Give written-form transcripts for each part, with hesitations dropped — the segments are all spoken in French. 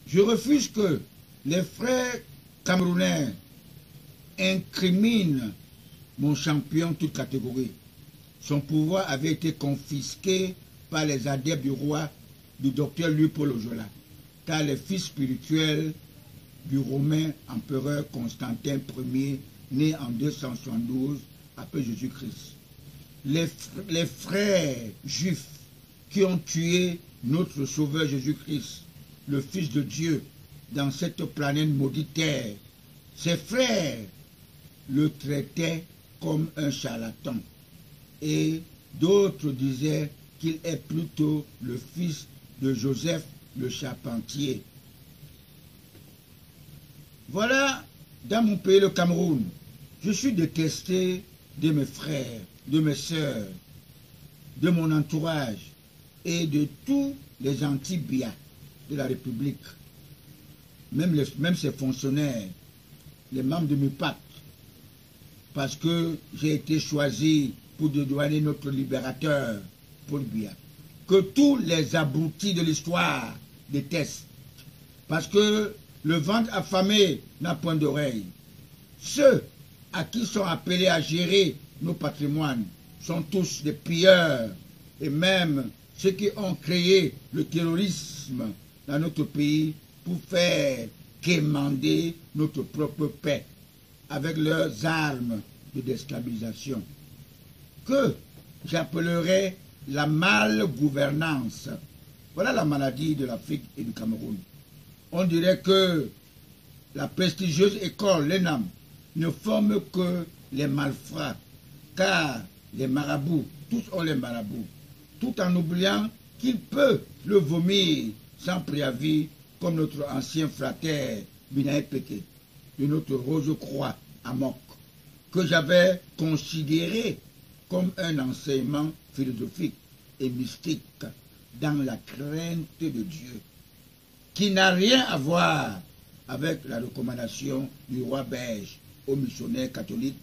Je refuse que les frères camerounais incriminent mon champion toute catégorie. Son pouvoir avait été confisqué par les adeptes du roi, du docteur Louis-Paul Ojola, car les fils spirituels du romain empereur Constantin Ier, né en 272 après Jésus-Christ. Les frères juifs qui ont tué notre Sauveur Jésus-Christ, le Fils de Dieu, dans cette planète maudite terre, ses frères le traitaient comme un charlatan. Et d'autres disaient qu'il est plutôt le fils de Joseph le charpentier. Voilà, dans mon pays, le Cameroun, je suis détesté de mes frères, de mes sœurs, de mon entourage et de tous les anti-biens de la République, même ces fonctionnaires, les membres de mes pactes, parce que j'ai été choisi pour dédouaner notre libérateur, Paul Biya, que tous les abrutis de l'histoire détestent, parce que le ventre affamé n'a point d'oreille. Ceux à qui sont appelés à gérer nos patrimoines sont tous des pilleurs, et même ceux qui ont créé le terrorisme dans notre pays pour faire quémander notre propre paix avec leurs armes de déstabilisation, que j'appellerais la malgouvernance. Voilà la maladie de l'Afrique et du Cameroun. On dirait que la prestigieuse école, l'ENAM, ne forme que les malfrats, car les marabouts, tous ont les marabouts, tout en oubliant qu'il peut le vomir sans préavis, comme notre ancien frater Binaï Péké, de notre Rose-Croix à Mok, que j'avais considéré comme un enseignement philosophique et mystique dans la crainte de Dieu, qui n'a rien à voir avec la recommandation du roi belge aux missionnaires catholiques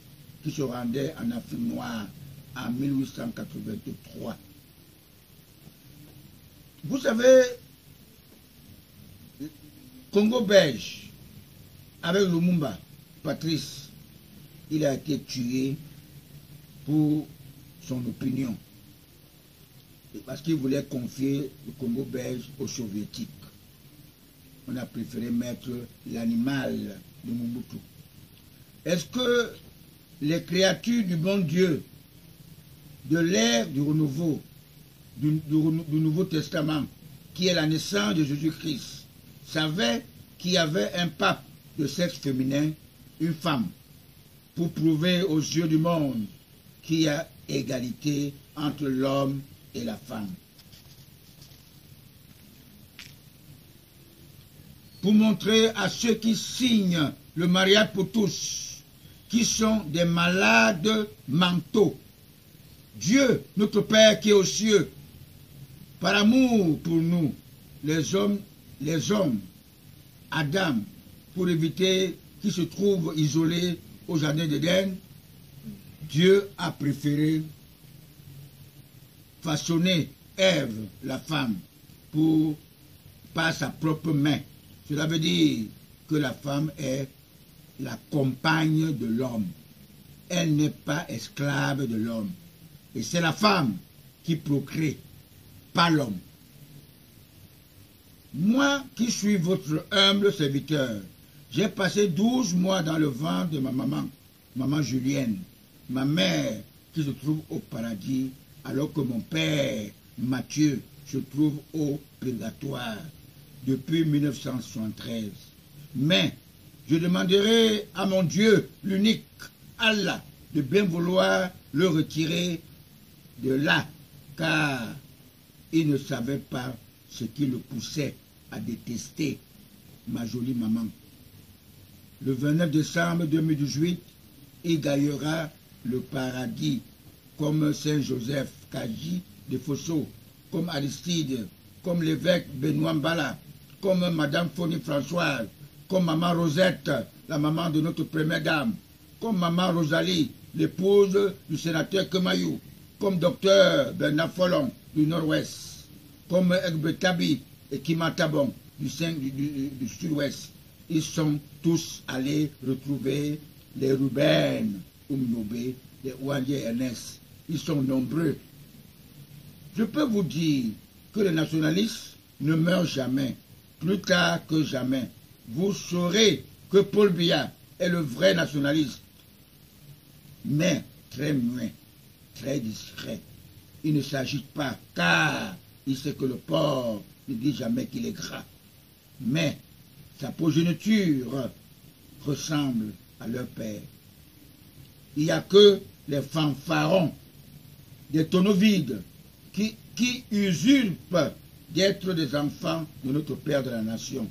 qui se rendaient en Afrique noire en 1883. Vous savez, Congo belge, avec Lumumba, Patrice, il a été tué pour son opinion, parce qu'il voulait confier le Congo belge aux soviétiques. On a préféré mettre l'animal de Mobutu. Est-ce que les créatures du bon Dieu, de l'ère du renouveau, du Nouveau Testament, qui est la naissance de Jésus-Christ, savaient qu'il y avait un pape de sexe féminin, une femme, pour prouver aux yeux du monde qu'il y a égalité entre l'homme et la femme? Pour montrer à ceux qui signent le mariage pour tous, qui sont des malades mentaux, Dieu, notre Père qui est aux cieux, par amour pour nous, les hommes, Adam, pour éviter qu'ils se trouvent isolés au jardin d'Éden, Dieu a préféré façonner Ève, la femme, par sa propre main. Cela veut dire que la femme est la compagne de l'homme. Elle n'est pas esclave de l'homme. Et c'est la femme qui procrée, pas l'homme. Moi qui suis votre humble serviteur, j'ai passé 12 mois dans le ventre de ma maman, maman Julienne, ma mère qui se trouve au paradis, alors que mon père, Mathieu, se trouve au purgatoire depuis 1973. Mais je demanderai à mon Dieu, l'unique Allah, de bien vouloir le retirer de là, car il ne savait pas ce qui le poussait à détester ma jolie maman. Le 29 décembre 2018, il gagnera le paradis comme Saint Joseph Kaji de Fosso, comme Aristide, comme l'évêque Benoît Mbala, comme Madame Foni Françoise, comme Maman Rosette, la maman de notre première dame, comme Maman Rosalie, l'épouse du sénateur Kemayou, comme Docteur Bernard Follon du Nord-Ouest, comme Egbetabi et Kimatabon du sud-ouest. Ils sont tous allés retrouver les Ruben, Umnobe, les Ouangé Ernest. Ils sont nombreux. Je peux vous dire que les nationalistes ne meurent jamais. Plus tard que jamais, vous saurez que Paul Biya est le vrai nationaliste. Mais très muet, très discret. Il ne s'agite pas, car il sait que le porc ne dit jamais qu'il est gras. Mais sa progéniture ressemble à leur père. Il n'y a que les fanfarons, des tonneaux vides, qui usurpent d'être des enfants de notre Père de la Nation.